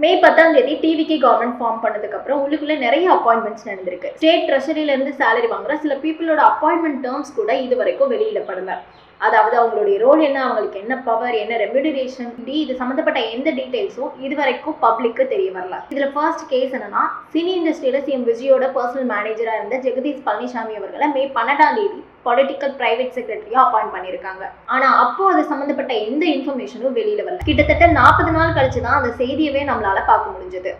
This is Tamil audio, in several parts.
மே 10ஆம் தேதி டிவிக்கு கவர்மெண்ட் ஃபார்ம் பண்ணதுக்கு அப்புறம் உள்ளுக்குள்ள நிறைய அப்பாயின்மெண்ட்ஸ் நடந்திருக்கு. ஸ்டேட் ட்ரெஷரியில இருந்து சேலரி வாங்குற சில பீப்புளோட அப்பாயின்மெண்ட் டேர்ம்ஸ் கூட இது வரைக்கும் வெளியிடப்படல. அதாவது அவங்களுடைய ரோல் என்ன, அவங்களுக்கு என்ன பவர், என்ன ரெம்யூனரேஷன், இது சம்மந்தப்பட்ட எந்த டீடைல்ஸும் இது வரைக்கும் பப்ளிக்கு தெரிய வரல. இதுல ஃபர்ஸ்ட் கேஸ் என்னன்னா, சினி இண்டஸ்ட்ரியில சிஎம் விஜயோட பர்சனல் மேனேஜரா இருந்த ஜெகதீஷ் பழனிசாமி அவர்களை மே 12ஆம் தேதி பொலிட்டிக்கல் பிரைவேட் செக்ரட்டரியா அப்பாயிண்ட் பண்ணியிருக்காங்க. ஆனா அப்போ அது சம்பந்தப்பட்ட எந்த இன்ஃபர்மேஷனும் வெளியில வரல. கிட்டத்தட்ட 40 நாள் கழிச்சு தான் அந்த செய்தியவே நம்மளால பார்க்க முடிஞ்சது.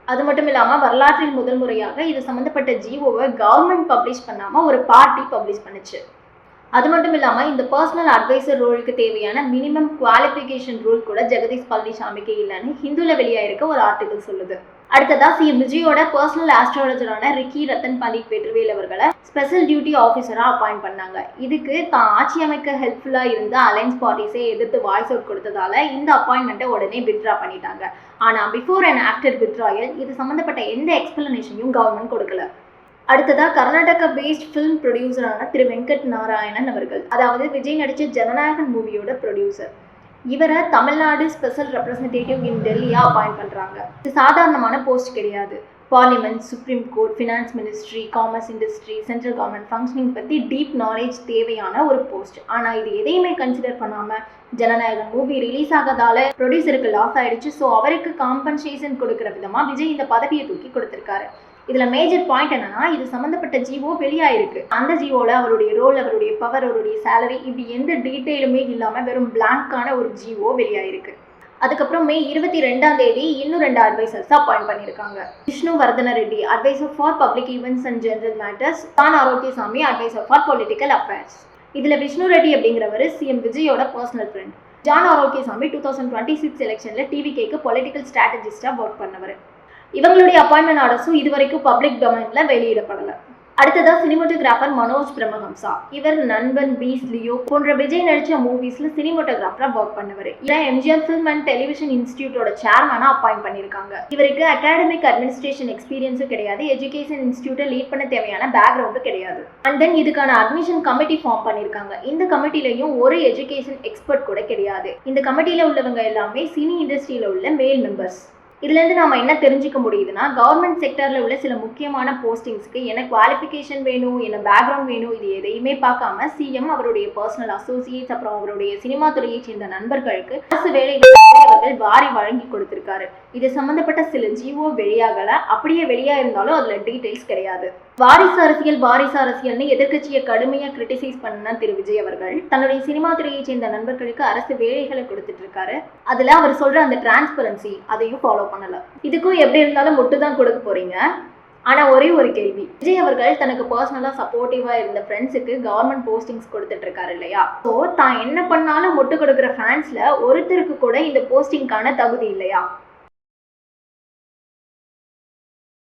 அது மட்டும் இல்லாம வரலாற்றில் முதல் முறையாக இது சம்பந்தப்பட்ட ஜிஓவை கவர்மெண்ட் பப்ளிஷ் பண்ணாம ஒரு பார்ட்டி பப்ளிஷ் பண்ணுச்சு. அது மட்டும் இல்லாம இந்த பர்சனல் அட்வைசர் ரோலுக்கு தேவையான மினிமம் குவாலிஃபிகேஷன் ரூல் கூட ஜெகதீஷ் பழனிசாமிக்கு இல்லைன்னு ஹிந்துல வெளியாயிருக்க ஒரு ஆர்டிகல் சொல்லுது. அடுத்ததா சிஎம் விஜயோட பர்சனல் ஆஸ்ட்ராலஜரான ரிக்கி ரத்தன் பண்டிட் வெற்றிவேல் அவர்களை ஸ்பெஷல் டியூட்டி ஆஃபீஸரா அப்பாயிண்ட் பண்ணாங்க. இதுக்கு தான் ஆட்சி அமைக்க ஹெல்ப்ஃபுல்லா இருந்த அலையன்ஸ் பார்ட்டிஸை எதிர்த்து வாய்ஸ் அவுட் கொடுத்ததால இந்த அப்பாயின்மெண்ட்டை உடனே வித்ட்ரா பண்ணிட்டாங்க. ஆனா பிஃபோர் அண்ட் ஆஃப்டர் வித்ட்ராயல் இது சம்பந்தப்பட்ட எந்த எக்ஸ்பிளனேஷனையும் கவர்மெண்ட் கொடுக்கல. அடுத்ததா கர்நாடகா பேஸ்ட் ஃபிலிம் ப்ரொடியூசரான திரு வெங்கட் நாராயணன் அவர்கள், அதாவது விஜய் நடிச்ச ஜனநாயகன் மூவியோட ப்ரொடியூசர், இவரை தமிழ்நாடு ஸ்பெஷல் ரெப்ரஸன்டேட்டிவ் இன் டெல்லியா அப்பாயிண்ட் பண்றாங்க. இது சாதாரணமான போஸ்ட் கிடையாது. Parliament, supreme court, finance ministry, commerce industry, central government functioning பற்றி டீப் நாலேஜ் தேவையான ஒரு போஸ்ட். ஆனால் இது எதையுமே கன்சிடர் பண்ணாமல் ஜனநாயகன் மூவி ரிலீஸ் ஆகாதால ப்ரொடியூசருக்கு லாஸ் ஆயிடுச்சு. ஸோ அவருக்கு காம்பன்சேஷன் கொடுக்குற விதமாக விஜய் இந்த பதவியை தூக்கி கொடுத்துருக்காரு. இதுல மேஜர் பாயிண்ட் என்னன்னா, இது சம்பந்தப்பட்ட ஜிஓ வெளியாயிருக்கு. அந்த ஜிஓல அவருடைய ரோல், அவருடைய பவர், அவருடைய சேலரி, இப்படி எந்த டீட்டெயிலுமே இல்லாம வெறும் பிளாங்கான ஒரு ஜிஓ வெளியாயிருக்கு. அதுக்கப்புறம் மே 22ஆம் தேதி இன்னும் 2 அட்வைசர்ஸ் அப்பாயிண்ட் பண்ணியிருக்காங்க. Vishnu Vardhana Reddy, advisor for public events and general matters, John Arokiasamy, advisor for political affairs. இதுல விஷ்ணு ரெட்டி அப்படிங்கிறவர் சிஎம் விஜயோட பர்சனல் ஃப்ரெண்ட். ஜான் ஆரோக்கியசாமி 2026 எலெக்ஷன்ல டிவிகேக்கு பொலிட்டிக்கல் ஸ்ட்ராட்டஜிஸ்டா ஒர்க் பண்ணவர். இவங்களுடைய அப்பாயின்மெண்ட் ஆர்டர்ஸும் இதுவரைக்கும் பப்ளிக் டொமைன்ல வெளியிடப்படல. அடுத்ததா சினிமோட்டோகிராஃபர் மனோஜ் பிரம்மஹம்சா. இவர் நண்பன், பீஸ், லியோ போன்ற விஜய் நடிச்ச மூவிஸ்ல சினிமோட்டோகிராஃபரா ஒர்க் பண்ணவர். இவரை எம்ஜிஆர் ஃபிலிம் அண்ட் டெலிவிஷன் இன்ஸ்டிடியூட்டோட சேர்மனா அப்பாயிண்ட் பண்ணியிருக்காங்க. இவருக்கு அகாடமிக் அட்மினிஸ்ட்ரேஷன் எக்ஸ்பீரியன்ஸும் கிடையாது, எஜுகேஷன் இன்ஸ்டிடியூட்டை லீட் பண்ண தேவையான பேக்ரவுண்டும் கிடையாது. அண்ட் தென் இதுக்கான அட்மிஷன் கமிட்டி ஃபார்ம் பண்ணியிருக்காங்க. இந்த கமிட்டிலையும் ஒரு எஜுகேஷன் எக்ஸ்பர்ட் கூட கிடையாது. இந்த கமிட்டியில உள்ளவங்க எல்லாமே சினி இண்டஸ்ட்ரியில உள்ள மேல் மெம்பர்ஸ். இதுலேருந்து நாம் என்ன தெரிஞ்சுக்க முடியுதுன்னா, கவர்மெண்ட் செக்டரில் உள்ள சில முக்கியமான போஸ்டிங்ஸ்க்கு என்ன குவாலிஃபிகேஷன் வேணும், என்ன பேக்ரவுண்ட் வேணும், இது எதையுமே பார்க்காம சிஎம் அவருடைய பர்சனல் அசோசியேட்ஸ் அப்புறம் அவருடைய சினிமா துறையை சேர்ந்த நண்பர்களுக்கு அரசு வேலைகள் அவர்கள் வாரி வழங்கி கொடுத்திருக்காரு. இது சம்பந்தப்பட்ட சில ஜிஓ வெளியாகல. அப்படியே வெளியா இருந்தாலும் அதுல டீடைல்ஸ் கிடையாது. வாரிசு அரசியல்னு எதிர்கட்சியை கடுமையா கிரிட்டிசைஸ் பண்ண திரு விஜய் அவர்கள் தன்னுடைய சினிமா துறையை சேர்ந்த நண்பர்களுக்கு அரசு வேலைகளை கொடுத்துட்டு இருக்காரு. அதுல அவர் சொல்ற அந்த டிரான்ஸ்பரன்சி அதையும் ஃபாலோ பண்ணல. இதுக்கும் எப்படி இருந்தாலும் முட்டு தான் கொடுக்க போறீங்க. ஆனா ஒரே ஒரு கேள்வி, விஜய் அவர்கள் தனக்கு பர்சனலா சப்போர்ட்டிவா இருந்த ஃப்ரெண்ட்ஸுக்கு கவர்மெண்ட் போஸ்டிங்ஸ் கொடுத்துட்டு இருக்காரு இல்லையா? ஸோ தான் என்ன பண்ணாலும் முட்டு கொடுக்குற ஃபேன்ஸ்ல ஒருத்தருக்கு கூட இந்த போஸ்டிங்கான தகுதி இல்லையா?